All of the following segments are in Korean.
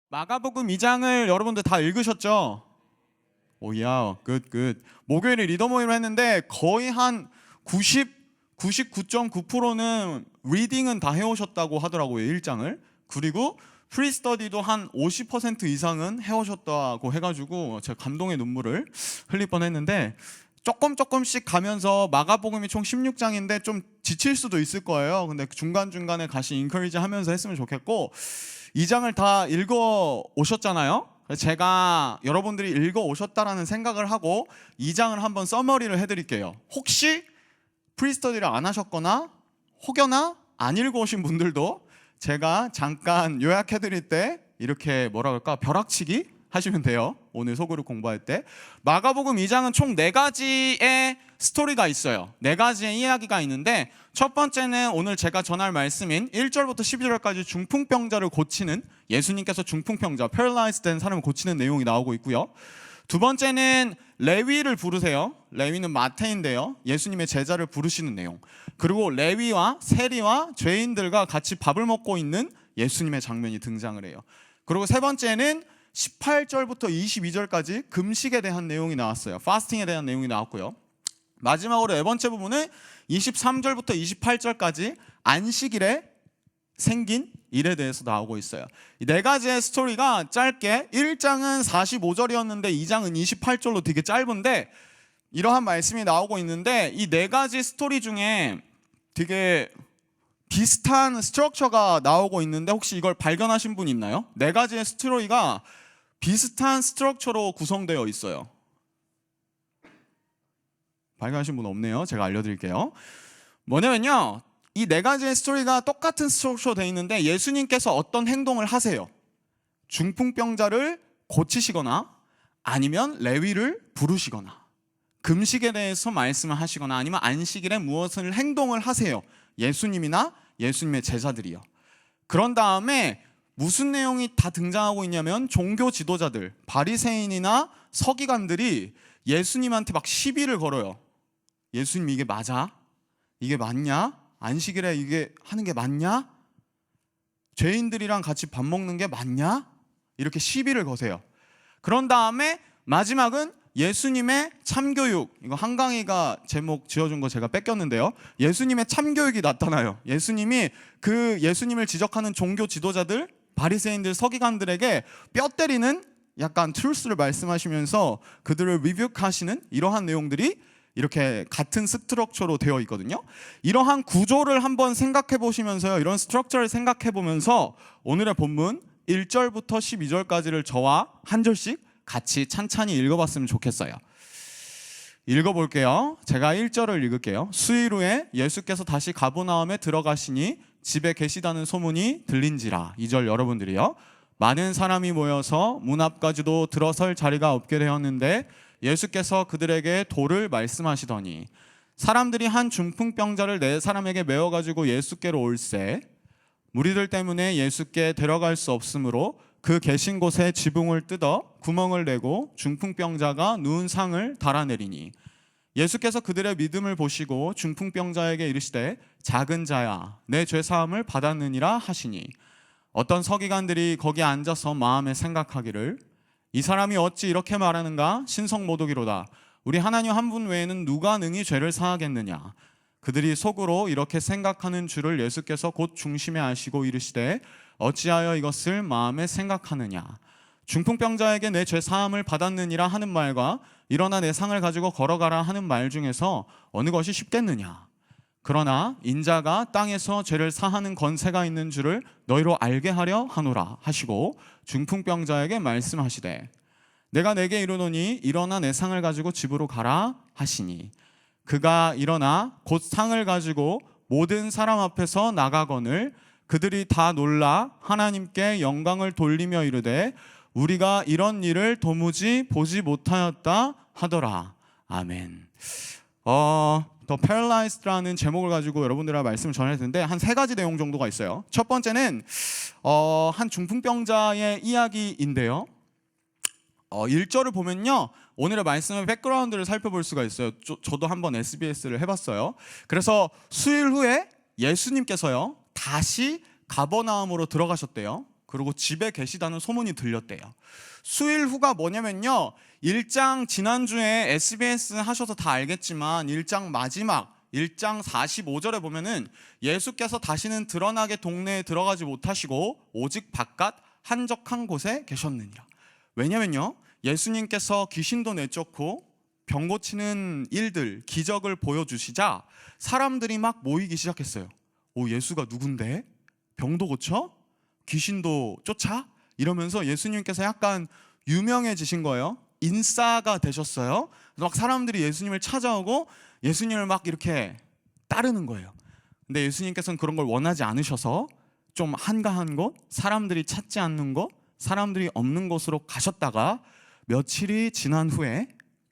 마가복음 2장을 여러분들 다 읽으셨죠? 오야, 굿. 목요일에 리더 모임을 했는데 거의 한 99.9%는 리딩은 다 해오셨다고 하더라고요, 1장을. 그리고 프리스터디도 한 50% 이상은 해오셨다고 해가지고 제가 감동의 눈물을 흘릴 뻔했는데, 조금씩 가면서 마가복음이 총 16장인데 좀 지칠 수도 있을 거예요. 근데 중간중간에 같이 인커리지 하면서 했으면 좋겠고, 2장을 다 읽어 오셨잖아요. 제가 여러분들이 읽어 오셨다라는 생각을 하고 2장을 한번 서머리를 해드릴게요. 혹시 프리스터디를 안 하셨거나 혹여나 안 읽어 오신 분들도 제가 잠깐 요약해드릴 때 이렇게 뭐라 그럴까, 벼락치기 하시면 돼요. 오늘 소그룹 공부할 때. 마가복음 2장은 총 4가지의 스토리가 있어요. 4가지의 이야기가 있는데, 첫 번째는 오늘 제가 전할 말씀인 1절부터 12절까지 중풍병자를 고치는, 예수님께서 중풍병자, 패럴라이즈 된 사람을 고치는 내용이 나오고 있고요. 두 번째는 레위를 부르세요. 레위는 마태인데요, 예수님의 제자를 부르시는 내용. 그리고 레위와 세리와 죄인들과 같이 밥을 먹고 있는 예수님의 장면이 등장을 해요. 그리고 세 번째는 18절부터 22절까지 금식에 대한 내용이 나왔어요. 파스팅에 대한 내용이 나왔고요. 마지막으로 네 번째 부분은 23절부터 28절까지 안식일에 생긴 일에 대해서 나오고 있어요. 이 4가지의 스토리가 짧게, 1장은 45절이었는데 2장은 28절로 되게 짧은데 이러한 말씀이 나오고 있는데, 이 4가지 스토리 중에 되게 비슷한 스트럭처가 나오고 있는데 혹시 이걸 발견하신 분 있나요? 4가지의 스토리가 비슷한 스트럭처로 구성되어 있어요. 발견하신 분 없네요. 제가 알려드릴게요. 뭐냐면요, 이 4가지의 스토리가 똑같은 스트럭처로 되어 있는데 예수님께서 어떤 행동을 하세요. 중풍병자를 고치시거나 아니면 레위를 부르시거나 금식에 대해서 말씀을 하시거나 아니면 안식일에 무엇을 행동을 하세요. 예수님이나 예수님의 제자들이요. 그런 다음에 무슨 내용이 다 등장하고 있냐면 종교 지도자들, 바리새인이나 서기관들이 예수님한테 막 시비를 걸어요. 예수님, 이게 맞아? 이게 맞냐? 안식일에 이게 하는 게 맞냐? 죄인들이랑 같이 밥 먹는 게 맞냐? 이렇게 시비를 거세요. 그런 다음에 마지막은 예수님의 참교육, 이거 한강이가 제목 지어준 거 제가 뺏겼는데요, 예수님의 참교육이 나타나요. 예수님이 그 예수님을 지적하는 종교 지도자들, 바리새인들, 서기관들에게 뼈 때리는 약간 트루스를 말씀하시면서 그들을 리뷰하시는 이러한 내용들이 이렇게 같은 스트럭처로 되어 있거든요. 이러한 구조를 한번 생각해 보시면서요, 이런 스트럭처를 생각해 보면서 오늘의 본문 1절부터 12절까지를 저와 한 절씩 같이 찬찬히 읽어봤으면 좋겠어요. 읽어볼게요. 제가 1절을 읽을게요. 수일 후에 예수께서 다시 가버나움에 들어가시니 집에 계시다는 소문이 들린지라. 2절 여러분들이요. 많은 사람이 모여서 문 앞까지도 들어설 자리가 없게 되었는데 예수께서 그들에게 도를 말씀하시더니 사람들이 한 중풍병자를 4사람에게 메워가지고 예수께로 올세 무리들 때문에 예수께 데려갈 수 없으므로 그 계신 곳에 지붕을 뜯어 구멍을 내고 중풍병자가 누운 상을 달아내리니 예수께서 그들의 믿음을 보시고 중풍병자에게 이르시되 작은 자야 내 죄사함을 받았느니라 하시니 어떤 서기관들이 거기 앉아서 마음에 생각하기를 이 사람이 어찌 이렇게 말하는가? 신성모독이로다. 우리 하나님 한 분 외에는 누가 능히 죄를 사하겠느냐? 그들이 속으로 이렇게 생각하는 줄을 예수께서 곧 중심에 아시고 이르시되 어찌하여 이것을 마음에 생각하느냐? 중풍병자에게 내 죄 사함을 받았느니라 하는 말과 일어나 내 상을 가지고 걸어가라 하는 말 중에서 어느 것이 쉽겠느냐? 그러나 인자가 땅에서 죄를 사하는 권세가 있는 줄을 너희로 알게 하려 하노라 하시고 중풍병자에게 말씀하시되 내가 내게 이르노니 일어나 내 상을 가지고 집으로 가라 하시니 그가 일어나 곧 상을 가지고 모든 사람 앞에서 나가거늘 그들이 다 놀라 하나님께 영광을 돌리며 이르되 우리가 이런 일을 도무지 보지 못하였다 하더라. 아멘. The Paralyzed라는 제목을 가지고 여러분들과 말씀을 전할 텐데 한 3가지 내용 정도가 있어요. 첫 번째는 한 중풍병자의 이야기인데요. 1절을 보면요, 오늘의 말씀의 백그라운드를 살펴볼 수가 있어요. 저도 한번 SBS를 해봤어요. 그래서 수일 후에 예수님께서요 다시 가버나움으로 들어가셨대요. 그리고 집에 계시다는 소문이 들렸대요. 수일 후가 뭐냐면요, 1장 지난주에 SBS 하셔서 다 알겠지만 1장 마지막 1장 45절에 보면은 예수께서 다시는 드러나게 동네에 들어가지 못하시고 오직 바깥 한적한 곳에 계셨느니라. 왜냐면요, 예수님께서 귀신도 내쫓고 병 고치는 일들, 기적을 보여주시자 사람들이 막 모이기 시작했어요. 오, 예수가 누군데? 병도 고쳐? 귀신도 쫓아? 이러면서 예수님께서 약간 유명해지신 거예요. 인싸가 되셨어요. 막 사람들이 예수님을 찾아오고 예수님을 막 이렇게 따르는 거예요. 근데 예수님께서는 그런 걸 원하지 않으셔서 좀 한가한 곳, 사람들이 찾지 않는 곳, 사람들이 없는 곳으로 가셨다가 며칠이 지난 후에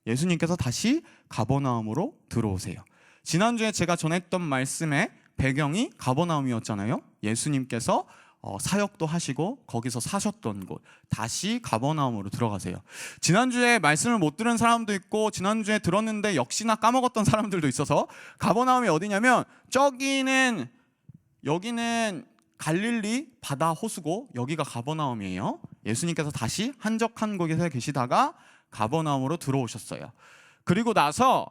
예수님께서 다시 가버나움으로 들어오세요. 지난주에 제가 전했던 말씀의 배경이 가버나움이었잖아요. 예수님께서 사역도 하시고 거기서 사셨던 곳, 다시 가버나움으로 들어가세요. 지난주에 말씀을 못 들은 사람도 있고 지난주에 들었는데 역시나 까먹었던 사람들도 있어서, 가버나움이 어디냐면 여기는 갈릴리 바다 호수고 여기가 가버나움이에요. 예수님께서 다시 한적한 곳에 계시다가 가버나움으로 들어오셨어요. 그리고 나서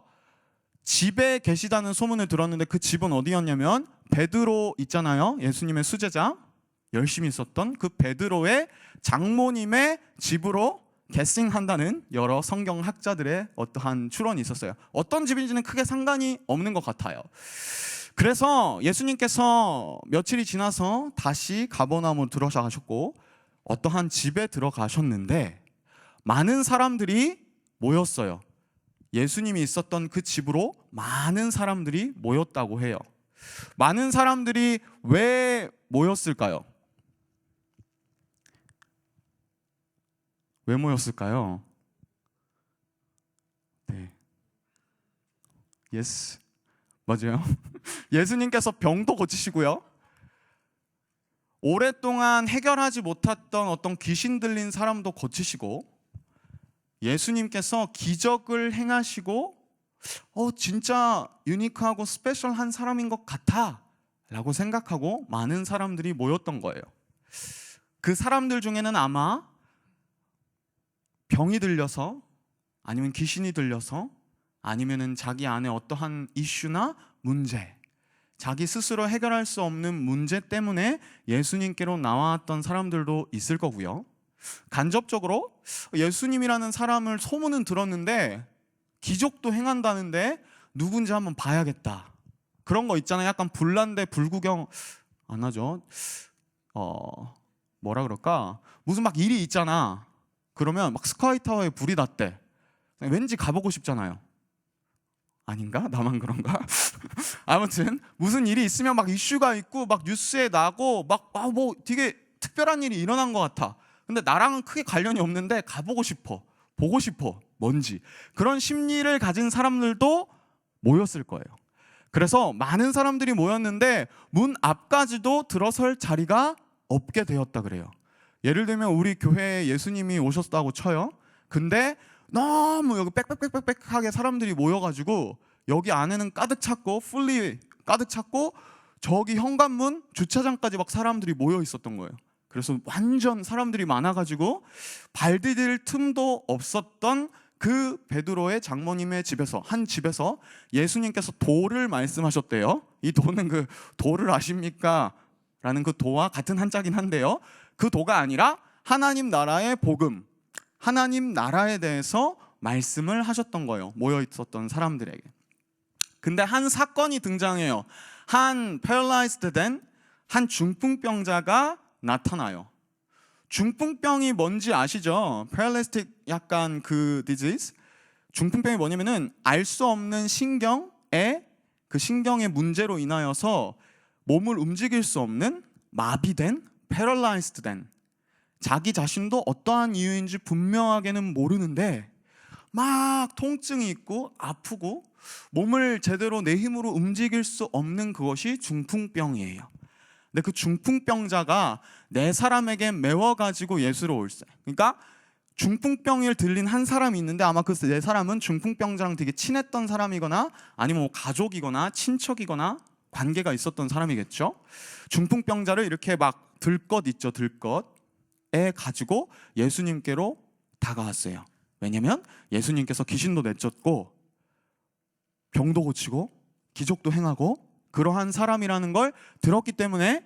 집에 계시다는 소문을 들었는데 그 집은 어디였냐면 베드로 있잖아요. 예수님의 수제자 열심히 있었던 그 베드로의 장모님의 집으로 개칭한다는 여러 성경학자들의 어떠한 추론이 있었어요. 어떤 집인지는 크게 상관이 없는 것 같아요. 그래서 예수님께서 며칠이 지나서 다시 가버나움으로 들어가셨고 어떠한 집에 들어가셨는데 많은 사람들이 모였어요. 예수님이 있었던 그 집으로 많은 사람들이 모였다고 해요. 많은 사람들이 왜 모였을까요? 왜 모였을까요? 네. 예스. 맞아요. 예수님께서 병도 고치시고요. 오랫동안 해결하지 못했던 어떤 귀신 들린 사람도 고치시고, 예수님께서 기적을 행하시고 진짜 유니크하고 스페셜한 사람인 것 같아 라고 생각하고 많은 사람들이 모였던 거예요. 그 사람들 중에는 아마 병이 들려서, 아니면 귀신이 들려서, 아니면은 자기 안에 어떠한 이슈나 문제, 자기 스스로 해결할 수 없는 문제 때문에 예수님께로 나왔던 사람들도 있을 거고요. 간접적으로 예수님이라는 사람을 소문은 들었는데 기적도 행한다는데 누군지 한번 봐야겠다, 그런 거 있잖아요. 약간 불난데 불구경 안 하죠. 뭐라 그럴까, 무슨 막 일이 있잖아. 그러면 막 스카이타워에 불이 났대. 왠지 가보고 싶잖아요. 아닌가? 나만 그런가? 아무튼 무슨 일이 있으면 막 이슈가 있고 막 뉴스에 나고 막 뭐 되게 특별한 일이 일어난 것 같아. 근데 나랑은 크게 관련이 없는데 가보고 싶어, 보고 싶어, 뭔지. 그런 심리를 가진 사람들도 모였을 거예요. 그래서 많은 사람들이 모였는데 문 앞까지도 들어설 자리가 없게 되었다 그래요. 예를 들면 우리 교회에 예수님이 오셨다고 쳐요. 근데 너무 여기 빽빽빽빽빽하게 사람들이 모여가지고 여기 안에는 가득 찼고 풀리 가득 찼고 저기 현관문 주차장까지 막 사람들이 모여 있었던 거예요. 그래서 완전 사람들이 많아가지고 발 디딜 틈도 없었던 그 베드로의 장모님의 집에서, 한 집에서 예수님께서 도를 말씀하셨대요. 이 도는 그 도를 아십니까? 라는 그 도와 같은 한자긴 한데요, 그 도가 아니라 하나님 나라의 복음, 하나님 나라에 대해서 말씀을 하셨던 거예요, 모여 있었던 사람들에게. 근데 한 사건이 등장해요. 한 paralyzed 된 한 중풍병자가 나타나요. 중풍병이 뭔지 아시죠? paralytic 약간 그 disease. 중풍병이 뭐냐면은 알 수 없는 신경의 그 신경의 문제로 인하여서 몸을 움직일 수 없는 마비된, paralyzed 된, 자기 자신도 어떠한 이유인지 분명하게는 모르는데 막 통증이 있고 아프고 몸을 제대로 내 힘으로 움직일 수 없는 그것이 중풍병이에요. 근데 그 중풍병자가 네 사람에게 메워가지고 예수로 올세. 그러니까 중풍병을 들린 한 사람이 있는데 아마 그 네 사람은 중풍병자랑 되게 친했던 사람이거나 아니면 뭐 가족이거나 친척이거나 관계가 있었던 사람이겠죠. 중풍병자를 이렇게 막 들것 있죠, 들것. 가지고 예수님께로 다가왔어요. 왜냐하면 예수님께서 귀신도 내쫓고 병도 고치고 기적도 행하고 그러한 사람이라는 걸 들었기 때문에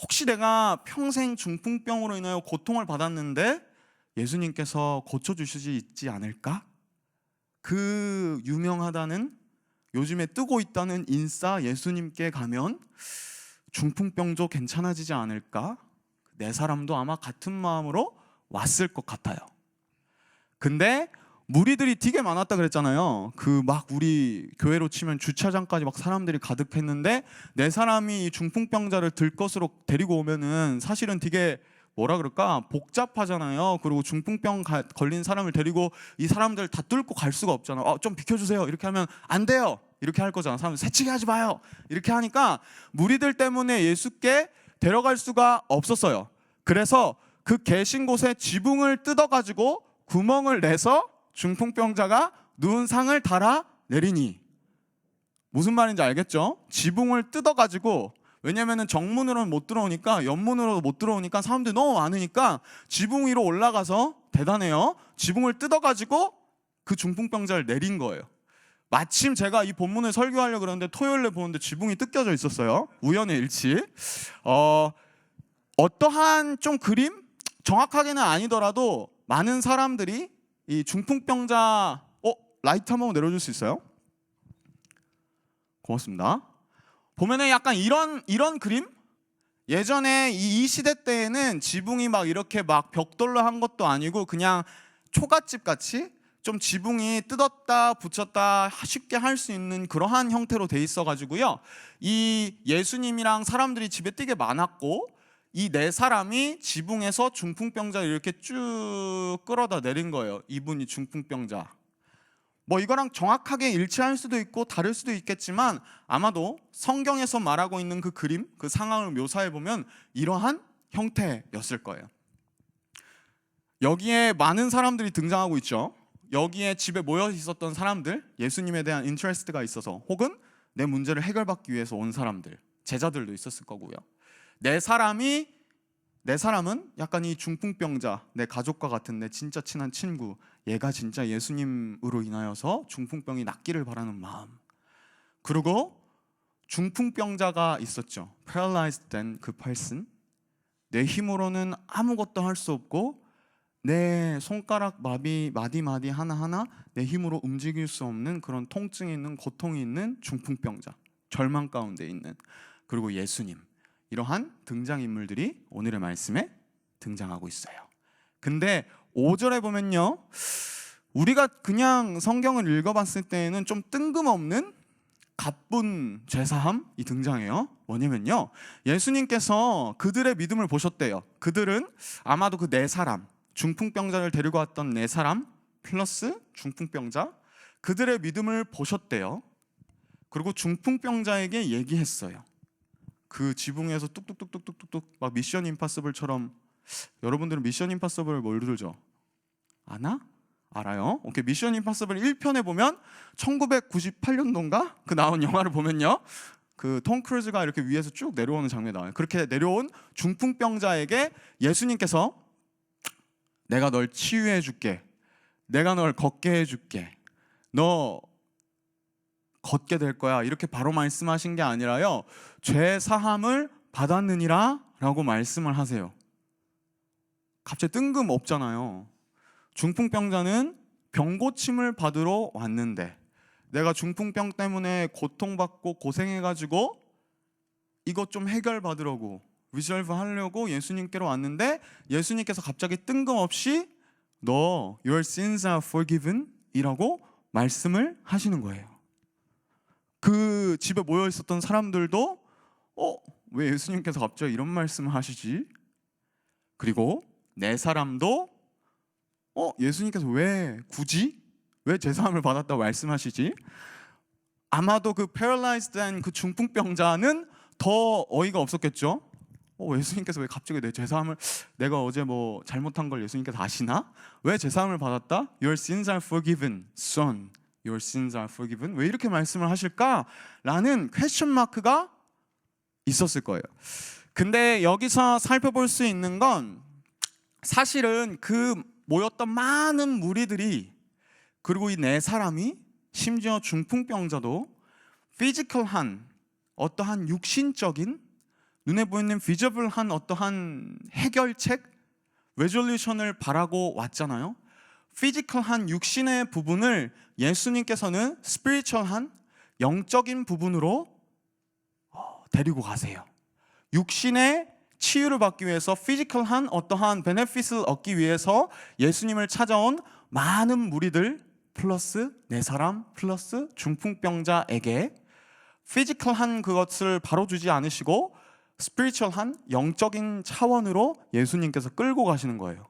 혹시 내가 평생 중풍병으로 인하여 고통을 받았는데 예수님께서 고쳐주시지 있지 않을까? 그 유명하다는, 요즘에 뜨고 있다는 인싸 예수님께 가면 중풍병도 괜찮아지지 않을까? 내 사람도 아마 같은 마음으로 왔을 것 같아요. 근데 무리들이 되게 많았다 그랬잖아요. 그 막 우리 교회로 치면 주차장까지 막 사람들이 가득했는데 내 사람이 이 중풍병자를 들것으로 데리고 오면은 사실은 되게 뭐라 그럴까 복잡하잖아요. 그리고 중풍병 걸린 사람을 데리고 이 사람들 다 뚫고 갈 수가 없잖아. 좀 비켜주세요. 이렇게 하면 안 돼요. 이렇게 할 거잖아. 사람들 새치기 하지 마요. 이렇게 하니까 무리들 때문에 예수께 데려갈 수가 없었어요. 그래서 그 계신 곳에 지붕을 뜯어가지고 구멍을 내서 중풍병자가 누운 상을 달아 내리니. 무슨 말인지 알겠죠? 지붕을 뜯어가지고, 왜냐면은 정문으로는 못 들어오니까, 옆문으로도 못 들어오니까 사람들이 너무 많으니까 지붕 위로 올라가서, 대단해요, 지붕을 뜯어가지고 그 중풍병자를 내린 거예요. 마침 제가 이 본문을 설교하려고 그러는데 토요일에 보는데 지붕이 뜯겨져 있었어요. 우연의 일치. 어떠한 좀 그림? 정확하게는 아니더라도 많은 사람들이 이 중풍병자, 라이트 한번 내려줄 수 있어요? 고맙습니다. 보면은 약간 이런 그림? 예전에 이 시대 때에는 지붕이 막 이렇게 막 벽돌로 한 것도 아니고 그냥 초가집 같이 좀 지붕이 뜯었다 붙였다 쉽게 할 수 있는 그러한 형태로 돼 있어 가지고요. 이 예수님이랑 사람들이 집에 되게 많았고 이 네 사람이 지붕에서 중풍병자를 이렇게 쭉 끌어다 내린 거예요. 이분이 중풍병자. 뭐 이거랑 정확하게 일치할 수도 있고 다를 수도 있겠지만 아마도 성경에서 말하고 있는 그 그림, 그 상황을 묘사해 보면 이러한 형태였을 거예요. 여기에 많은 사람들이 등장하고 있죠. 여기에 집에 모여 있었던 사람들, 예수님에 대한 인트레스트가 있어서 혹은 내 문제를 해결받기 위해서 온 사람들, 제자들도 있었을 거고요. 내 사람은 약간 이 중풍병자, 내 가족과 같은 내 진짜 친한 친구, 얘가 진짜 예수님으로 인하여서 중풍병이 낫기를 바라는 마음. 그리고 중풍병자가 있었죠. paralyzed 된 그 person. 내 힘으로는 아무것도 할 수 없고 내 손가락 마디 하나하나 내 힘으로 움직일 수 없는 그런 통증이 있는, 고통이 있는 중풍병자, 절망 가운데 있는. 그리고 예수님. 이러한 등장인물들이 오늘의 말씀에 등장하고 있어요. 근데 5절에 보면요, 우리가 그냥 성경을 읽어봤을 때에는 좀 뜬금없는 가뿐 죄사함이 등장해요. 뭐냐면요, 예수님께서 그들의 믿음을 보셨대요. 그들은 아마도 그 네 사람, 중풍병자를 데리고 왔던 네 사람 플러스 중풍병자, 그들의 믿음을 보셨대요. 그리고 중풍병자에게 얘기했어요. 그 지붕에서 뚝뚝뚝뚝뚝뚝 막 미션 임파서블처럼. 여러분들은 미션 임파서블 뭘 들죠? 아나? 알아요? 오케이. 미션 임파서블 1편에 보면 1998년도인가? 그 나온 영화를 보면요, 그 톰 크루즈가 이렇게 위에서 쭉 내려오는 장면이 나와요. 그렇게 내려온 중풍병자에게 예수님께서 내가 널 치유해 줄게, 내가 널 걷게 해줄게, 너 걷게 될 거야, 이렇게 바로 말씀하신 게 아니라요, 죄 사함을 받았느니라 라고 말씀을 하세요. 갑자기 뜬금없잖아요. 중풍병자는 병고침을 받으러 왔는데, 내가 중풍병 때문에 고통받고 고생해가지고 이것 좀 해결받으려고, 리solve 하려고 예수님께로 왔는데 예수님께서 갑자기 뜬금없이 너 your sins are forgiven 이라고 말씀을 하시는 거예요. 그 집에 모여 있었던 사람들도 왜 예수님께서 갑자기 이런 말씀을 하시지? 그리고 네 사람도 예수님께서 왜 굳이 왜 제사함을 받았다고 말씀하시지? 아마도 그 paralyzed 된 그 중풍병자는 더 어이가 없었겠죠. 예수님께서 왜 갑자기 내 제사함을, 내가 어제 뭐 잘못한 걸 예수님께서 아시나? 왜 제사함을 받았다? Your sins are forgiven, son. Your sins are forgiven. 왜 이렇게 말씀을 하실까? 라는 퀘스천 마크가 있었을 거예요. 근데 여기서 살펴볼 수 있는 건 사실은 그 모였던 많은 무리들이, 그리고 이 네 사람이, 심지어 중풍병자도 피지컬한 어떠한 육신적인 눈에 보이는 비저블한 어떠한 해결책, 레졸루션을 바라고 왔잖아요. 피지컬한 육신의 부분을 예수님께서는 스피리추얼한 영적인 부분으로 데리고 가세요. 육신의 치유를 받기 위해서, 피지컬한 어떠한 베네핏을 얻기 위해서 예수님을 찾아온 많은 무리들 플러스 네 사람 플러스 중풍병자에게 피지컬한 그것을 바로 주지 않으시고 스피리추얼한 영적인 차원으로 예수님께서 끌고 가시는 거예요.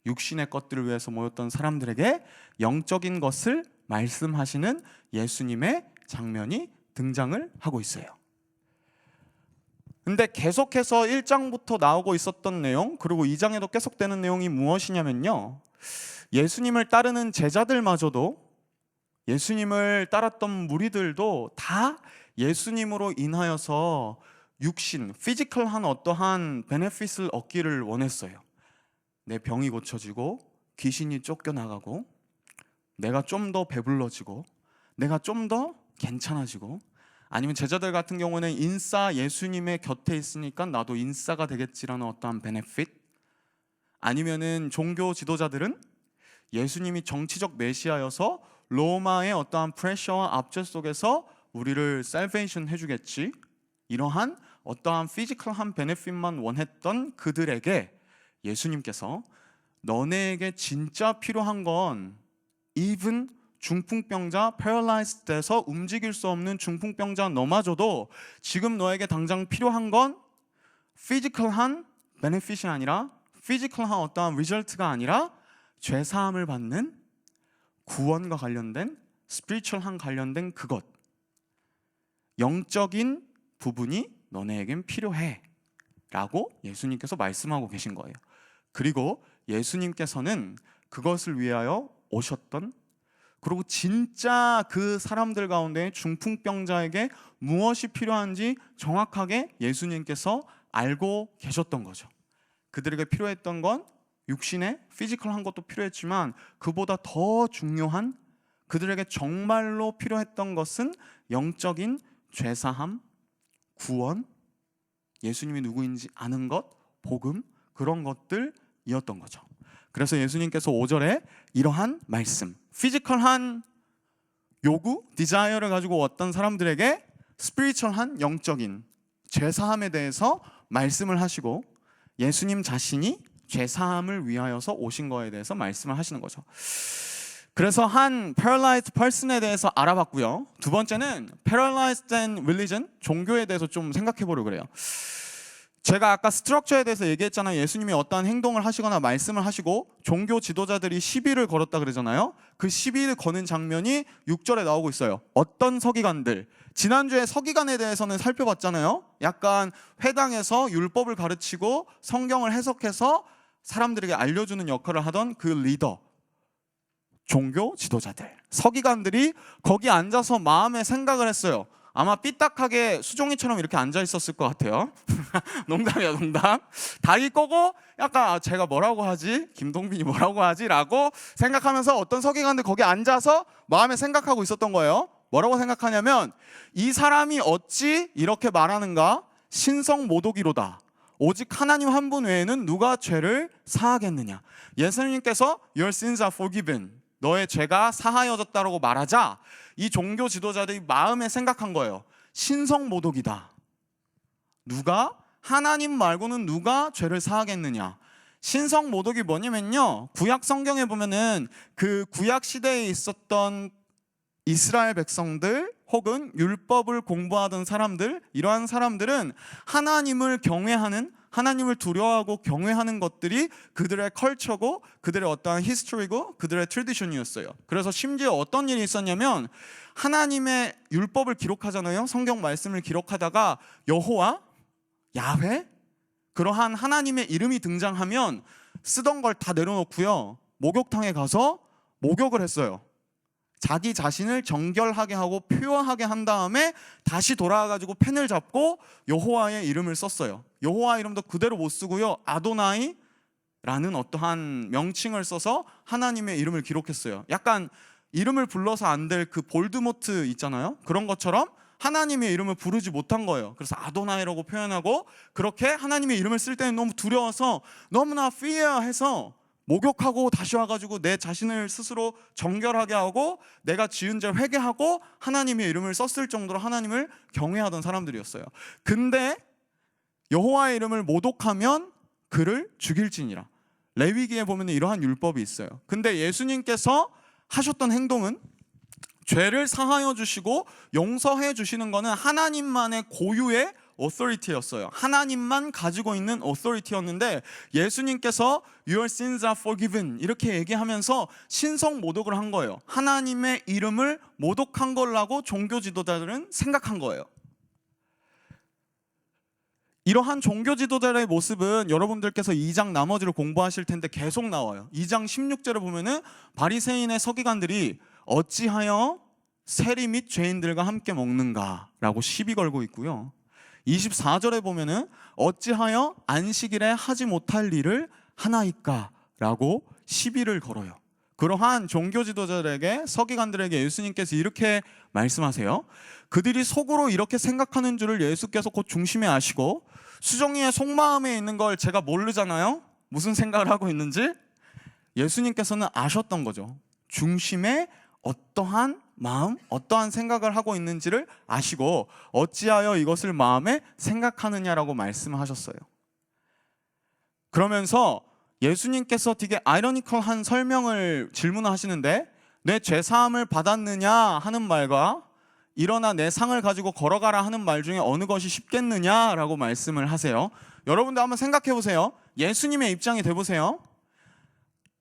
육신의 것들을 위해서 모였던 사람들에게 영적인 것을 말씀하시는 예수님의 장면이 등장을 하고 있어요. 근데 계속해서 1장부터 나오고 있었던 내용, 그리고 2장에도 계속되는 내용이 무엇이냐면요, 예수님을 따르는 제자들마저도, 예수님을 따랐던 무리들도 다 예수님으로 인하여서 육신, 피지컬한 어떠한 베네핏을 얻기를 원했어요. 내 병이 고쳐지고, 귀신이 쫓겨나가고, 내가 좀 더 배불러지고, 내가 좀 더 괜찮아지고, 아니면 제자들 같은 경우는 인싸 예수님의 곁에 있으니까 나도 인싸가 되겠지라는 어떠한 베네핏, 아니면은 종교 지도자들은 예수님이 정치적 메시아여서 로마의 어떠한 프레셔와 압제 속에서 우리를 살베이션 해주겠지, 이러한 어떠한 피지컬한 베네핏만 원했던 그들에게 예수님께서 너네에게 진짜 필요한 건 even 중풍병자, 패럴라이즈 돼서 움직일 수 없는 중풍병자 너마저도 지금 너에게 당장 필요한 건 피지컬한 베네핏이 아니라, 피지컬한 어떠한 리절트가 아니라 죄사함을 받는 구원과 관련된 스피리추얼한 관련된 그것, 영적인 부분이 너네에겐 필요해 라고 예수님께서 말씀하고 계신 거예요. 그리고 예수님께서는 그것을 위하여 오셨던, 그리고 진짜 그 사람들 가운데 중풍병자에게 무엇이 필요한지 정확하게 예수님께서 알고 계셨던 거죠. 그들에게 필요했던 건 육신의 피지컬한 것도 필요했지만 그보다 더 중요한, 그들에게 정말로 필요했던 것은 영적인 죄사함, 구원, 예수님이 누구인지 아는 것, 복음, 그런 것들이었던 거죠. 그래서 예수님께서 5절에 이러한 말씀, 피지컬한 요구, 디자이어를 가지고 왔던 사람들에게 스피리추얼한 영적인 죄사함에 대해서 말씀을 하시고, 예수님 자신이 죄사함을 위하여서 오신 거에 대해서 말씀을 하시는 거죠. 그래서 한 paralyzed person에 대해서 알아봤고요. 두 번째는 paralyzed and religion, 종교에 대해서 좀 생각해 보려고 그래요. 제가 아까 스트럭처에 대해서 얘기했잖아요. 예수님이 어떠한 행동을 하시거나 말씀을 하시고 종교 지도자들이 시비를 걸었다 그러잖아요. 그 시비를 거는 장면이 6절에 나오고 있어요. 어떤 서기관들, 지난주에 서기관에 대해서는 살펴봤잖아요. 약간 회당에서 율법을 가르치고 성경을 해석해서 사람들에게 알려주는 역할을 하던 그 리더, 종교 지도자들, 서기관들이 거기 앉아서 마음의 생각을 했어요. 아마 삐딱하게 수종이처럼 이렇게 앉아 있었을 것 같아요. 농담이야, 농담. 다리 꼬고 약간 제가 뭐라고 하지? 김동빈이 뭐라고 하지? 라고 생각하면서 어떤 서기관들 거기 앉아서 마음에 생각하고 있었던 거예요. 뭐라고 생각하냐면, 이 사람이 어찌 이렇게 말하는가? 신성모독이로다. 오직 하나님 한 분 외에는 누가 죄를 사하겠느냐. 예수님께서 Your sins are forgiven, 너의 죄가 사하여졌다라고 말하자 이 종교 지도자들이 마음에 생각한 거예요. 신성모독이다. 누가, 하나님 말고는 누가 죄를 사하겠느냐. 신성모독이 뭐냐면요, 구약 성경에 보면은 그 구약 시대에 있었던 이스라엘 백성들 혹은 율법을 공부하던 사람들, 이러한 사람들은 하나님을 경외하는, 하나님을 두려워하고 경외하는 것들이 그들의 컬처고 그들의 어떠한 히스토리고 그들의 트래디션이었어요. 그래서 심지어 어떤 일이 있었냐면, 하나님의 율법을 기록하잖아요. 성경 말씀을 기록하다가 여호와, 야훼, 그러한 하나님의 이름이 등장하면 쓰던 걸 다 내려놓고요, 목욕탕에 가서 목욕을 했어요. 자기 자신을 정결하게 하고 퓨어하게 한 다음에 다시 돌아와가지고 펜을 잡고 여호와의 이름을 썼어요. 여호와 이름도 그대로 못 쓰고요, 아도나이, 라는 어떠한 명칭을 써서 하나님의 이름을 기록했어요. 약간 이름을 불러서 안 될 그 볼드모트 있잖아요. 그런 것처럼 하나님의 이름을 부르지 못한 거예요. 그래서 아도나이라고 표현하고, 그렇게 하나님의 이름을 쓸 때는 너무 두려워서 너무나 fear해서 목욕하고 다시 와가지고 내 자신을 스스로 정결하게 하고 내가 지은 죄 회개하고 하나님의 이름을 썼을 정도로 하나님을 경외하던 사람들이었어요. 근데 여호와의 이름을 모독하면 그를 죽일지니라. 레위기에 보면 이러한 율법이 있어요. 근데 예수님께서 하셨던 행동은 죄를 사하여 주시고 용서해 주시는 것은 하나님만의 고유의 authority였어요. 하나님만 가지고 있는 authority였는데 예수님께서 Your sins are forgiven 이렇게 얘기하면서 신성 모독을 한 거예요. 하나님의 이름을 모독한 거라고 종교 지도자들은 생각한 거예요. 이러한 종교 지도자의 모습은 여러분들께서 2장 나머지를 공부하실 텐데 계속 나와요. 2장 16절을 보면은 바리새인의 서기관들이 어찌하여 세리 및 죄인들과 함께 먹는가 라고 시비 걸고 있고요. 24절에 보면은 어찌하여 안식일에 하지 못할 일을 하나이까 라고 시비를 걸어요. 그러한 종교 지도자들에게, 서기관들에게 예수님께서 이렇게 말씀하세요. 그들이 속으로 이렇게 생각하는 줄을 예수께서 곧 중심에 아시고, 수정이의 속마음에 있는 걸 제가 모르잖아요. 무슨 생각을 하고 있는지 예수님께서는 아셨던 거죠. 중심에 어떠한 마음, 어떠한 생각을 하고 있는지를 아시고 어찌하여 이것을 마음에 생각하느냐라고 말씀하셨어요. 그러면서 예수님께서 되게 아이러니컬한 설명을 질문하시는데, 내 죄사함을 받았느냐 하는 말과 일어나 내 상을 가지고 걸어가라 하는 말 중에 어느 것이 쉽겠느냐라고 말씀을 하세요. 여러분도 한번 생각해 보세요. 예수님의 입장이 돼 보세요.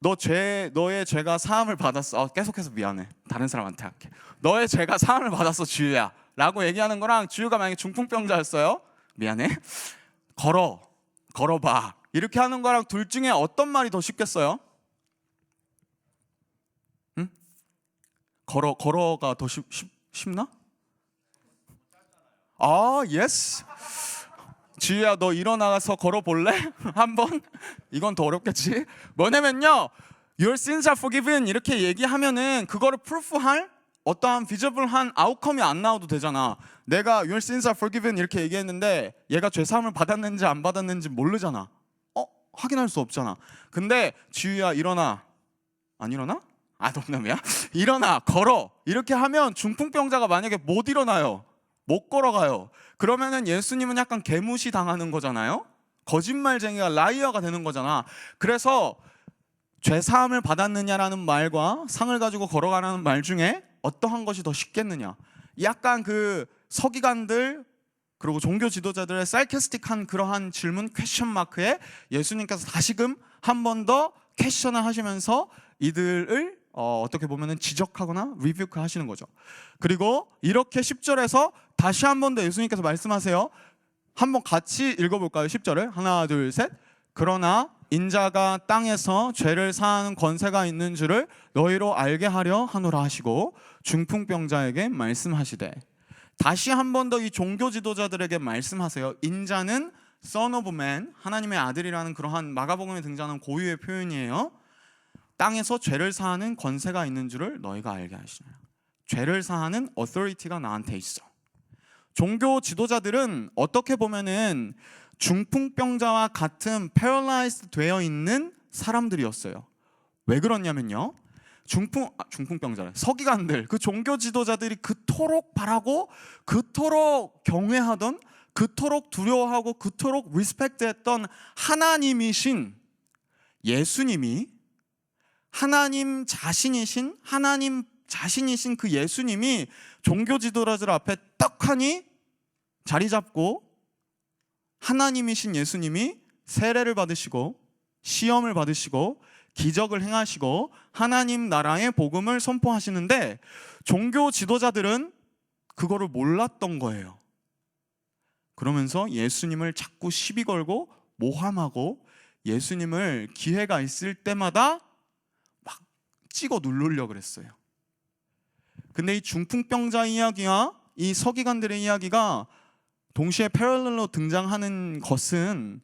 너의 죄가 사함을 받았어. 계속해서 미안해. 다른 사람한테 할게. 너의 죄가 사함을 받았어, 주유야 라고 얘기하는 거랑, 주유가 만약에 중풍병자였어요. 미안해. 걸어봐 이렇게 하는 거랑 둘 중에 어떤 말이 더 쉽겠어요? 응? 걸어가 더 쉽나? 예스. 지우야, 너 일어나서 걸어볼래? 한번? 이건 더 어렵겠지? 뭐냐면요, Your sins are forgiven 이렇게 얘기하면은 그거를 프루프할 어떠한 비저블한 아웃컴이 안 나와도 되잖아. 내가 Your sins are forgiven 이렇게 얘기했는데 얘가 죄사함을 받았는지 안 받았는지 모르잖아. 확인할 수 없잖아. 근데 지우야, 일어나. 안 일어나? 농담이야. 일어나, 걸어 이렇게 하면 중풍병자가 만약에 못 일어나요, 못 걸어가요. 그러면은 예수님은 약간 개무시 당하는 거잖아요. 거짓말쟁이가, 라이어가 되는 거잖아. 그래서 죄사함을 받았느냐라는 말과 상을 가지고 걸어가라는 말 중에 어떠한 것이 더 쉽겠느냐. 약간 그 서기관들 그리고 종교 지도자들의 sarcastic한 그러한 질문, 퀘션 마크에 예수님께서 다시금 한 번 더 퀘션을 하시면서 이들을 어떻게 보면은 지적하거나 리뷰크 하시는 거죠. 그리고 이렇게 10절에서 다시 한 번 더 예수님께서 말씀하세요. 한번 같이 읽어볼까요? 10절을 하나 둘 셋. 그러나 인자가 땅에서 죄를 사하는 권세가 있는 줄을 너희로 알게 하려 하노라 하시고 중풍병자에게 말씀하시되. 다시 한 번 더 이 종교 지도자들에게 말씀하세요. 인자는 Son of Man, 하나님의 아들이라는 그러한 마가복음에 등장하는 고유의 표현이에요. 땅에서 죄를 사하는 권세가 있는 줄을 너희가 알게 하시느라. 죄를 사하는 authority가 나한테 있어. 종교 지도자들은 어떻게 보면은 중풍병자와 같은 paralyzed 되어 있는 사람들이었어요. 왜 그러냐면요, 중풍병자래. 서기관들, 그 종교 지도자들이 그토록 바라고 그토록 경외하던, 그토록 두려워하고 그토록 리스펙트했던 하나님이신 예수님이, 하나님 자신이신 그 예수님이 종교 지도자들 앞에 떡하니 자리 잡고, 하나님이신 예수님이 세례를 받으시고 시험을 받으시고 기적을 행하시고 하나님 나라의 복음을 선포하시는데, 종교 지도자들은 그거를 몰랐던 거예요. 그러면서 예수님을 자꾸 시비 걸고 모함하고 예수님을 기회가 있을 때마다 막 찍어 누르려고 그랬어요. 근데 이 중풍병자 이야기와 이 서기관들의 이야기가 동시에 패럴렐로 등장하는 것은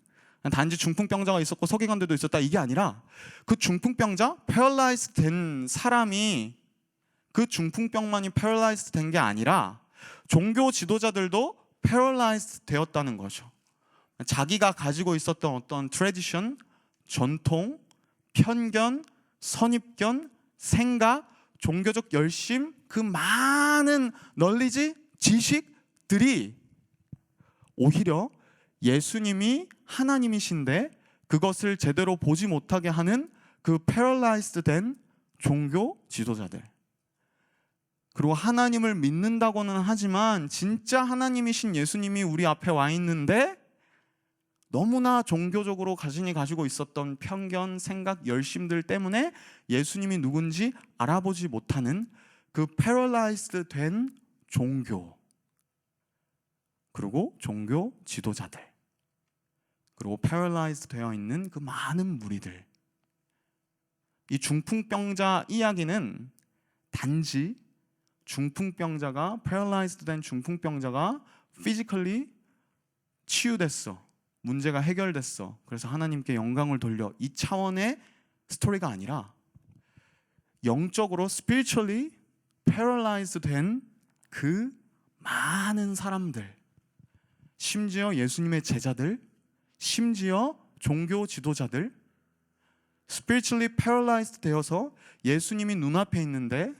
단지 중풍병자가 있었고 서기관들도 있었다 이게 아니라 그 중풍병자, 패럴라이즈 된 사람이 그 중풍병만이 패럴라이즈 된 게 아니라 종교 지도자들도 패럴라이즈 되었다는 거죠. 자기가 가지고 있었던 어떤 트래디션, 전통, 편견, 선입견, 생각, 종교적 열심, 그 많은 널리지, 지식들이 오히려 예수님이 하나님이신데 그것을 제대로 보지 못하게 하는 그 패럴라이즈드 된 종교 지도자들, 그리고 하나님을 믿는다고는 하지만 진짜 하나님이신 예수님이 우리 앞에 와 있는데 너무나 종교적으로 자신이 가지고 있었던 편견, 생각, 열심들 때문에 예수님이 누군지 알아보지 못하는 그 패럴라이즈드 된 종교, 그리고 종교 지도자들, 그리고 패럴라이즈 되어 있는 그 많은 무리들. 이 중풍병자 이야기는 단지 중풍병자가, 패럴라이즈 된 중풍병자가 피지컬리 치유됐어, 문제가 해결됐어, 그래서 하나님께 영광을 돌려, 이 차원의 스토리가 아니라 영적으로 spiritually paralyzed 된 그 많은 사람들, 심지어 예수님의 제자들, 심지어 종교 지도자들, spiritually paralyzed 되어서 예수님이 눈앞에 있는데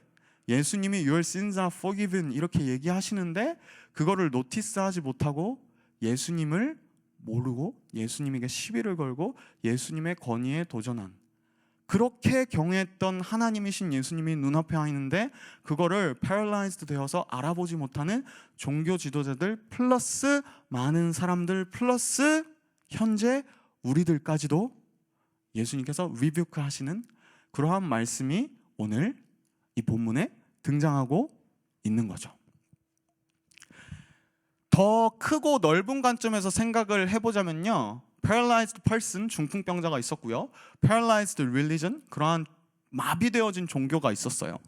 예수님이 Your sins are forgiven 이렇게 얘기하시는데 그거를 노티스하지 못하고 예수님을 모르고 예수님에게 시비를 걸고 예수님의 권위에 도전한, 그렇게 경외했던 하나님이신 예수님이 눈앞에 와 있는데 그거를 패럴라이즈드 되어서 알아보지 못하는 종교 지도자들 플러스 많은 사람들 플러스 현재 우리들까지도 예수님께서 리뷰크 하시는 그러한 말씀이 오늘 이 본문에 등장하고 있는 거죠. 더 크고 넓은 관점에서 생각을 해보자면요, paralyzed person, 중풍병자가 있었고요, paralyzed religion, 그러한 마비되어진 종교가 있었어요.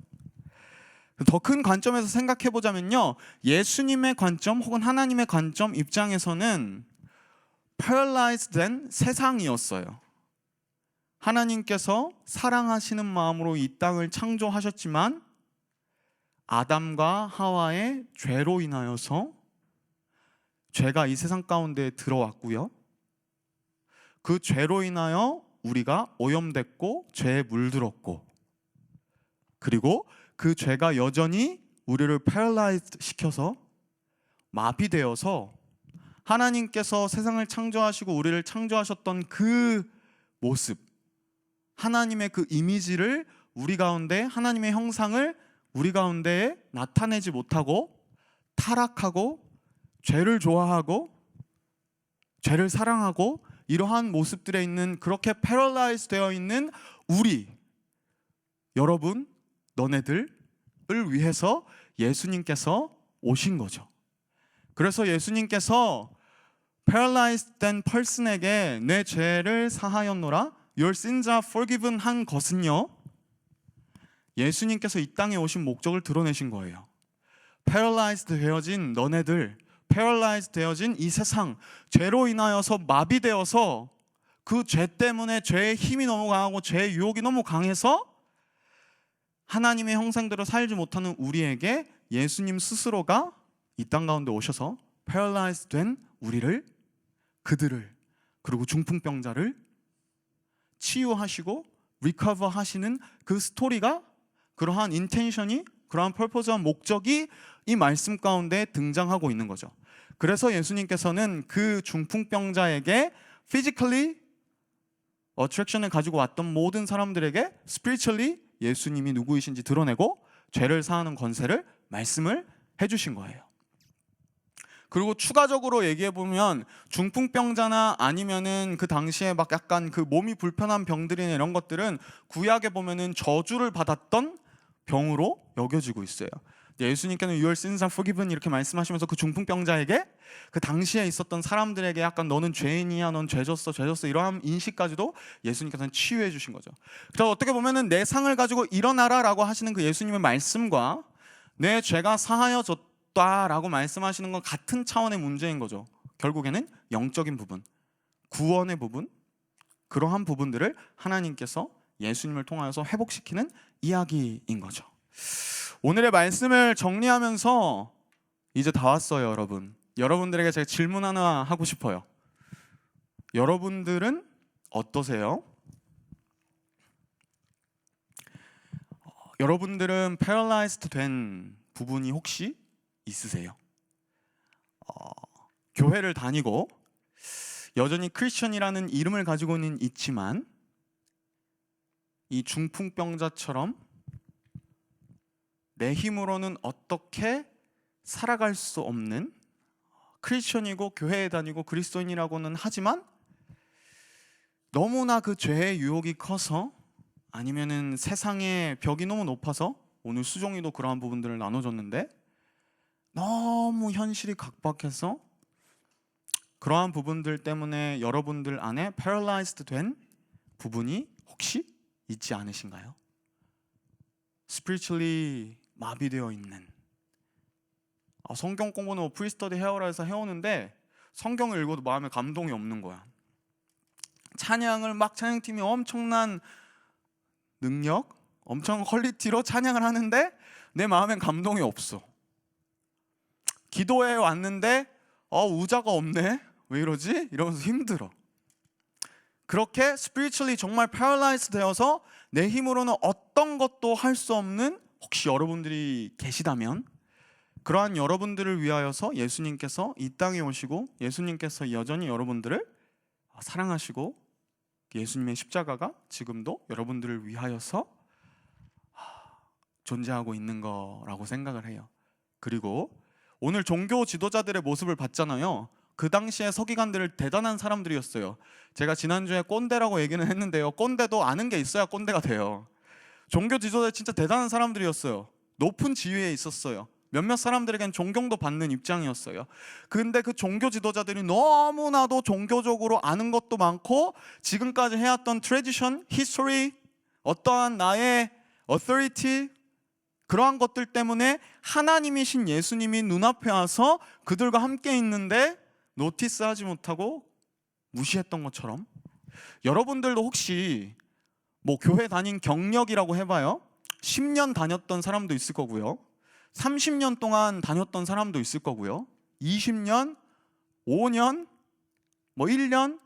더 큰 관점에서 생각해보자면요, 예수님의 관점 혹은 하나님의 관점 입장에서는 paralyzed 된 세상이었어요. 하나님께서 사랑하시는 마음으로 이 땅을 창조하셨지만 아담과 하와의 죄로 인하여서 죄가 이 세상 가운데 들어왔고요, 그 죄로 인하여 우리가 오염됐고 죄에 물들었고, 그리고 그 죄가 여전히 우리를 패럴라이즈 시켜서 마비되어서 하나님께서 세상을 창조하시고 우리를 창조하셨던 그 모습, 하나님의 그 이미지를 우리 가운데, 하나님의 형상을 우리 가운데에 나타내지 못하고 타락하고 죄를 좋아하고 죄를 사랑하고 이러한 모습들에 있는, 그렇게 패럴라이즈 되어 있는 우리, 여러분, 너네들을 위해서 예수님께서 오신 거죠. 그래서 예수님께서 패럴라이즈 된 펄슨에게 내 죄를 사하였노라, Your sins are forgiven 한 것은요, 예수님께서 이 땅에 오신 목적을 드러내신 거예요. 패럴라이즈 되어진 너네들, 패럴라이즈 되어진 이 세상, 죄로 인하여서 마비되어서 그 죄 때문에 죄의 힘이 너무 강하고 죄의 유혹이 너무 강해서 하나님의 형상대로 살지 못하는 우리에게 예수님 스스로가 이 땅 가운데 오셔서 패럴라이즈 된 우리를, 그들을, 그리고 중풍병자를 치유하시고 리커버 하시는 그 스토리가, 그러한 인텐션이, 그러한 펄포즈한 목적이 이 말씀 가운데 등장하고 있는 거죠. 그래서 예수님께서는 그 중풍병자에게 physically attraction을 가지고 왔던 모든 사람들에게 spiritually 예수님이 누구이신지 드러내고 죄를 사하는 권세를 말씀을 해주신 거예요. 그리고 추가적으로 얘기해보면 중풍병자나 아니면은 그 당시에 막 약간 그 몸이 불편한 병들이나 이런 것들은 구약에 보면은 저주를 받았던 병으로 여겨지고 있어요. 예수님께는 Your sins are forgiven 이렇게 말씀하시면서 그 중풍병자에게, 그 당시에 있었던 사람들에게 약간 너는 죄인이야, 넌 죄졌어 이러한 인식까지도 예수님께서는 치유해 주신 거죠. 그래서 어떻게 보면은 내 상을 가지고 일어나라라고 하시는 그 예수님의 말씀과 내 죄가 사하여졌다라고 말씀하시는 건 같은 차원의 문제인 거죠. 결국에는 영적인 부분, 구원의 부분, 그러한 부분들을 하나님께서 예수님을 통하여서 회복시키는 이야기인 거죠. 오늘의 말씀을 정리하면서 이제 다 왔어요, 여러분. 여러분들에게 제가 질문 하나 하고 싶어요. 여러분들은 어떠세요? 여러분들은 패러라이즈드 된 부분이 혹시 있으세요? 교회를 다니고 여전히 크리스천이라는 이름을 가지고는 있지만 이 중풍병자처럼 내 힘으로는 어떻게 살아갈 수 없는 크리스천이고 교회에 다니고 그리스도인이라고는 하지만 너무나 그 죄의 유혹이 커서 아니면은 세상의 벽이 너무 높아서 오늘 수종이도 그러한 부분들을 나눠줬는데 너무 현실이 각박해서 그러한 부분들 때문에 여러분들 안에 패러라이즈드 된 부분이 혹시 있지 않으신가요? spiritually 마비되어 있는 성경 공부는 뭐 프리스터디 헤어라 해서 해오는데 성경을 읽어도 마음에 감동이 없는 거야. 찬양을 막 찬양팀이 엄청난 능력, 엄청 퀄리티로 찬양을 하는데 내 마음엔 감동이 없어. 기도에 왔는데 우자가 없네? 왜 이러지? 이러면서 힘들어. 그렇게 spiritually 정말 paralyzed 되어서 내 힘으로는 어떤 것도 할 수 없는 혹시 여러분들이 계시다면 그러한 여러분들을 위하여서 예수님께서 이 땅에 오시고 예수님께서 여전히 여러분들을 사랑하시고 예수님의 십자가가 지금도 여러분들을 위하여서 존재하고 있는 거라고 생각을 해요. 그리고 오늘 종교 지도자들의 모습을 봤잖아요. 그 당시에 서기관들을 대단한 사람들이었어요. 제가 지난주에 꼰대라고 얘기는 했는데요, 꼰대도 아는 게 있어야 꼰대가 돼요. 종교 지도자들 진짜 대단한 사람들이었어요. 높은 지위에 있었어요. 몇몇 사람들에겐 존경도 받는 입장이었어요. 근데 그 종교 지도자들이 너무나도 종교적으로 아는 것도 많고 지금까지 해왔던 트래디션, 히스토리, 어떠한 나의 authority, 그러한 것들 때문에 하나님이신 예수님이 눈앞에 와서 그들과 함께 있는데 노티스하지 못하고 무시했던 것처럼 여러분들도 혹시 뭐 교회 다닌 경력이라고 해봐요. 10년 다녔던 사람도 있을 거고요, 30년 동안 다녔던 사람도 있을 거고요, 20년, 5년, 뭐 1년,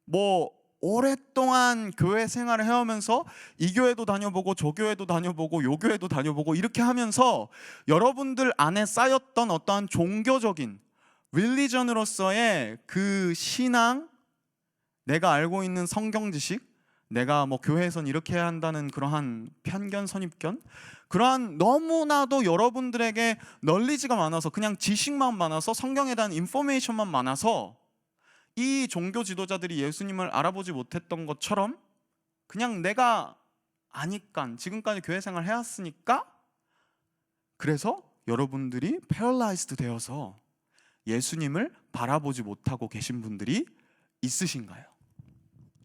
뭐 오랫동안 교회 생활을 해오면서 이 교회도 다녀보고 저 교회도 다녀보고 요 교회도 다녀보고 이렇게 하면서 여러분들 안에 쌓였던 어떠한 종교적인 릴리전으로서의 그 신앙, 내가 알고 있는 성경 지식, 내가 뭐 교회에선 이렇게 해야 한다는 그러한 편견, 선입견, 그러한 너무나도 여러분들에게 널리지가 많아서 그냥 지식만 많아서 성경에 대한 인포메이션만 많아서 이 종교 지도자들이 예수님을 알아보지 못했던 것처럼 그냥 내가 아니까 지금까지 교회 생활 해왔으니까 그래서 여러분들이 패러라이즈드 되어서 예수님을 바라보지 못하고 계신 분들이 있으신가요?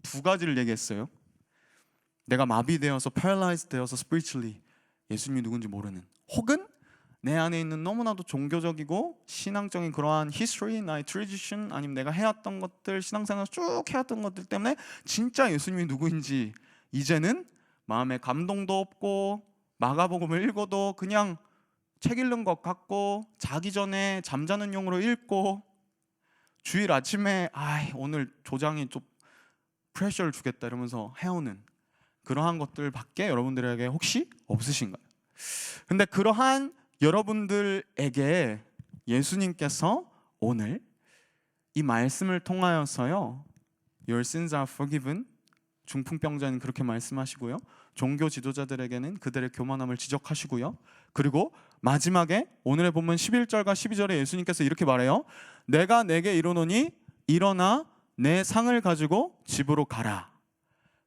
두 가지를 얘기했어요. 내가 마비되어서 패러라이즈드 되어서 spiritually 예수님이 누군지 모르는, 혹은 내 안에 있는 너무나도 종교적이고 신앙적인 그러한 history, 나의 tradition, 아니면 내가 해왔던 것들, 신앙생활 쭉 해왔던 것들 때문에 진짜 예수님이 누구인지 이제는 마음에 감동도 없고 마가복음을 읽어도 그냥 책 읽는 것 같고 자기 전에 잠자는 용으로 읽고 주일 아침에 오늘 조장이 좀 프레셔를 주겠다 이러면서 해오는 그러한 것들밖에 여러분들에게 혹시 없으신가요? 근데 그러한 여러분들에게 예수님께서 오늘 이 말씀을 통하여서요, Your sins are forgiven, 중풍병자는 그렇게 말씀하시고요, 종교 지도자들에게는 그들의 교만함을 지적하시고요, 그리고 마지막에 오늘의 본문 11절과 12절에 예수님께서 이렇게 말해요. 내가 내게 이르노니 일어나 내 상을 가지고 집으로 가라.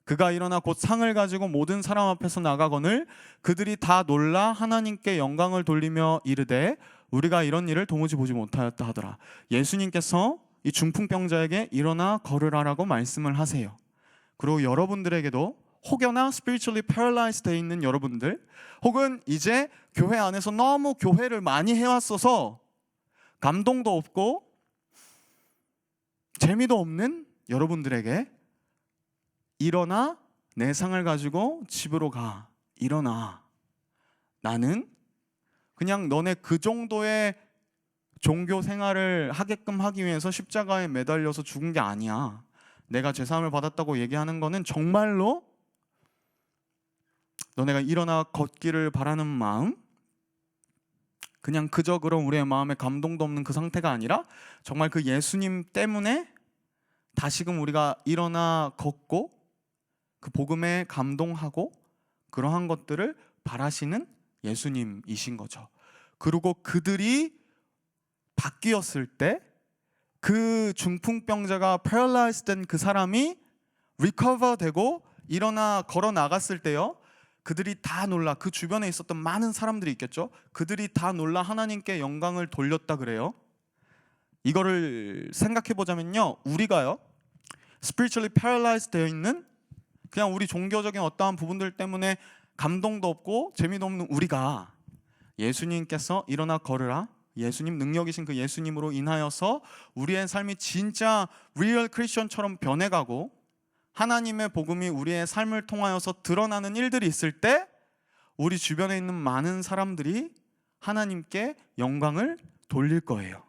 그가 일어나 곧 상을 가지고 모든 사람 앞에서 나가거늘 그들이 다 놀라 하나님께 영광을 돌리며 이르되 우리가 이런 일을 도무지 보지 못하였다 하더라. 예수님께서 이 중풍병자에게 일어나 걸으라라고 말씀을 하세요. 그리고 여러분들에게도 혹여나 spiritually paralyzed 되어 있는 여러분들, 혹은 이제 교회 안에서 너무 교회를 많이 해왔어서 감동도 없고 재미도 없는 여러분들에게 일어나 내 상을 가지고 집으로 가. 일어나. 나는 그냥 너네 그 정도의 종교 생활을 하게끔 하기 위해서 십자가에 매달려서 죽은 게 아니야. 내가 죄사함을 받았다고 얘기하는 거는 정말로 너네가 일어나 걷기를 바라는 마음, 그냥 그저 그런 우리의 마음에 감동도 없는 그 상태가 아니라 정말 그 예수님 때문에 다시금 우리가 일어나 걷고 그 복음에 감동하고 그러한 것들을 바라시는 예수님이신 거죠. 그리고 그들이 바뀌었을 때 그 중풍병자가 paralyzed 된 그 사람이 recover 되고 일어나 걸어 나갔을 때요, 그들이 다 놀라, 그 주변에 있었던 많은 사람들이 있겠죠. 그들이 다 놀라 하나님께 영광을 돌렸다 그래요. 이거를 생각해 보자면요, 우리가요 spiritually paralyzed 되어 있는, 그냥 우리 종교적인 어떠한 부분들 때문에 감동도 없고 재미도 없는 우리가 예수님께서 일어나 걸으라, 예수님 능력이신 그 예수님으로 인하여서 우리의 삶이 진짜 리얼 크리스천처럼 변해가고 하나님의 복음이 우리의 삶을 통하여서 드러나는 일들이 있을 때 우리 주변에 있는 많은 사람들이 하나님께 영광을 돌릴 거예요.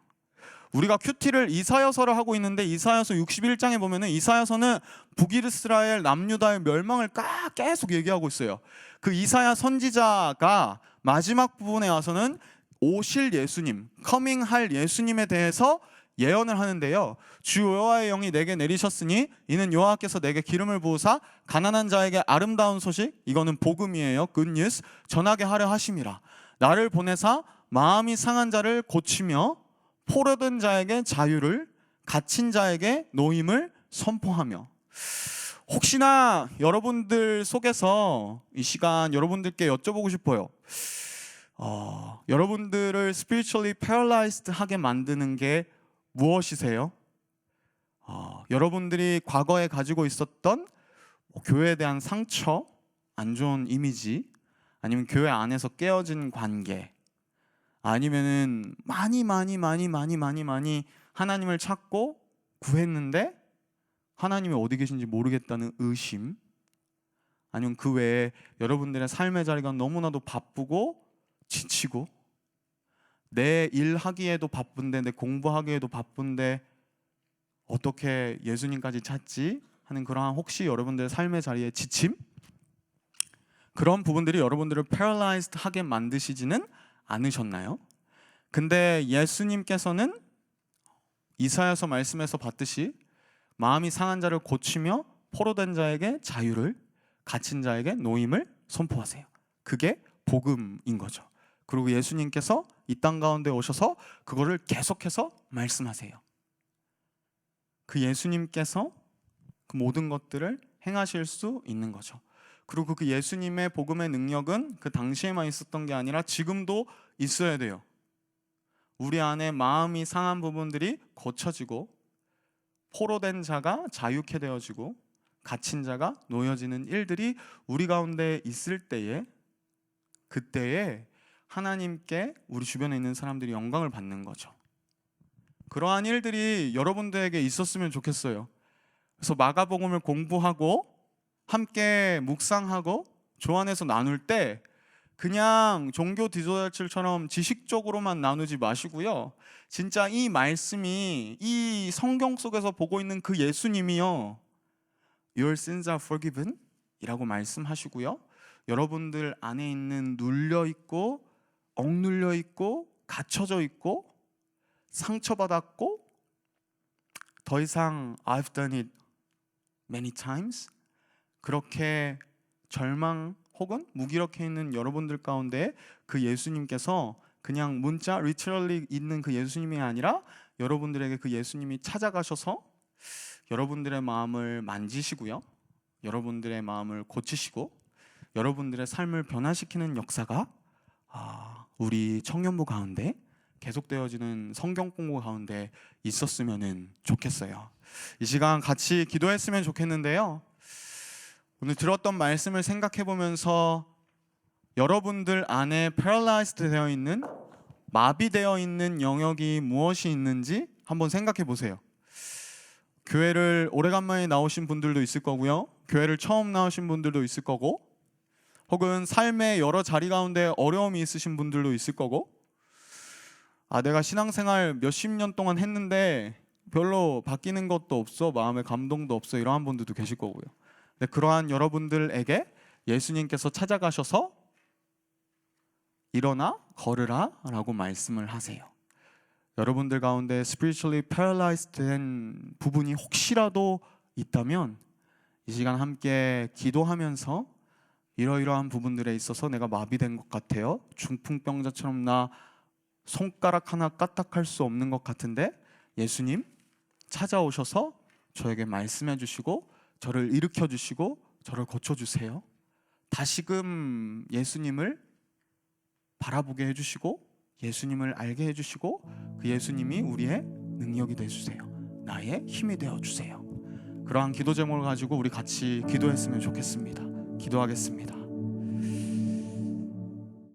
우리가 큐티를 이사야서를 하고 있는데 이사야서 61장에 보면은 이사야서는 북이스라엘 남유다의 멸망을 계속 얘기하고 있어요. 그 이사야 선지자가 마지막 부분에 와서는 오실 예수님, 커밍할 예수님에 대해서 예언을 하는데요, 주 여호와의 영이 내게 내리셨으니 이는 여호와께서 내게 기름을 부으사 가난한 자에게 아름다운 소식, 이거는 복음이에요, 굿뉴스, 전하게 하려 하심이라. 나를 보내사 마음이 상한 자를 고치며 포로된 자에게 자유를, 갇힌 자에게 노임을 선포하며. 혹시나 여러분들 속에서 이 시간 여러분들께 여쭤보고 싶어요. 여러분들을 spiritually paralyzed 하게 만드는 게 무엇이세요? 여러분들이 과거에 가지고 있었던 교회에 대한 상처, 안 좋은 이미지, 아니면 교회 안에서 깨어진 관계, 아니면은 많이 하나님을 찾고 구했는데 하나님이 어디 계신지 모르겠다는 의심, 아니면 그 외에 여러분들의 삶의 자리가 너무나도 바쁘고 지치고 내 일하기에도 바쁜데 내 공부하기에도 바쁜데 어떻게 예수님까지 찾지 하는 그러한 혹시 여러분들의 삶의 자리에 지침, 그런 부분들이 여러분들을 paralyzed 하게 만드시지는 않으셨나요? 근데 예수님께서는 이사야서 말씀에서 봤듯이 마음이 상한 자를 고치며 포로된 자에게 자유를, 갇힌 자에게 노임을 선포하세요. 그게 복음인 거죠. 그리고 예수님께서 이 땅 가운데 오셔서 그거를 계속해서 말씀하세요. 그 예수님께서 그 모든 것들을 행하실 수 있는 거죠. 그리고 그 예수님의 복음의 능력은 그 당시에만 있었던 게 아니라 지금도 있어야 돼요. 우리 안에 마음이 상한 부분들이 고쳐지고 포로된 자가 자유케 되어지고 갇힌 자가 놓여지는 일들이 우리 가운데 있을 때에, 그때에 하나님께 우리 주변에 있는 사람들이 영광을 받는 거죠. 그러한 일들이 여러분들에게 있었으면 좋겠어요. 그래서 마가복음을 공부하고 함께 묵상하고 조안해서 나눌 때 그냥 종교 디저트처럼 지식적으로만 나누지 마시고요, 진짜 이 말씀이 이 성경 속에서 보고 있는 그 예수님이요, Your sins are forgiven 이라고 말씀하시고요, 여러분들 안에 있는 눌려있고 억눌려있고 갇혀져 있고 상처받았고 더 이상 I've done it many times 그렇게 절망 혹은 무기력해 있는 여러분들 가운데 그 예수님께서 그냥 문자 literally 있는 그 예수님이 아니라 여러분들에게 그 예수님이 찾아가셔서 여러분들의 마음을 만지시고요, 여러분들의 마음을 고치시고 여러분들의 삶을 변화시키는 역사가 우리 청년부 가운데 계속되어지는 성경 공부 가운데 있었으면 좋겠어요. 이 시간 같이 기도했으면 좋겠는데요, 오늘 들었던 말씀을 생각해 보면서 여러분들 안에 paralyzed 되어 있는, 마비되어 있는 영역이 무엇이 있는지 한번 생각해 보세요. 교회를 오래간만에 나오신 분들도 있을 거고요. 교회를 처음 나오신 분들도 있을 거고, 혹은 삶의 여러 자리 가운데 어려움이 있으신 분들도 있을 거고, 내가 신앙생활 몇십 년 동안 했는데 별로 바뀌는 것도 없어, 마음에 감동도 없어, 이러한 분들도 계실 거고요. 근데 그러한 여러분들에게 예수님께서 찾아가셔서 일어나 걸으라 라고 말씀을 하세요. 여러분들 가운데 spiritually paralyzed 된 부분이 혹시라도 있다면 이 시간 함께 기도하면서 이러이러한 부분들에 있어서 내가 마비된 것 같아요, 중풍병자처럼 나 손가락 하나 까딱할 수 없는 것 같은데 예수님 찾아오셔서 저에게 말씀해 주시고 저를 일으켜 주시고 저를 고쳐주세요. 다시금 예수님을 바라보게 해주시고 예수님을 알게 해주시고 그 예수님이 우리의 능력이 되어주세요. 나의 힘이 되어주세요. 그러한 기도 제목을 가지고 우리 같이 기도했으면 좋겠습니다. 기도하겠습니다.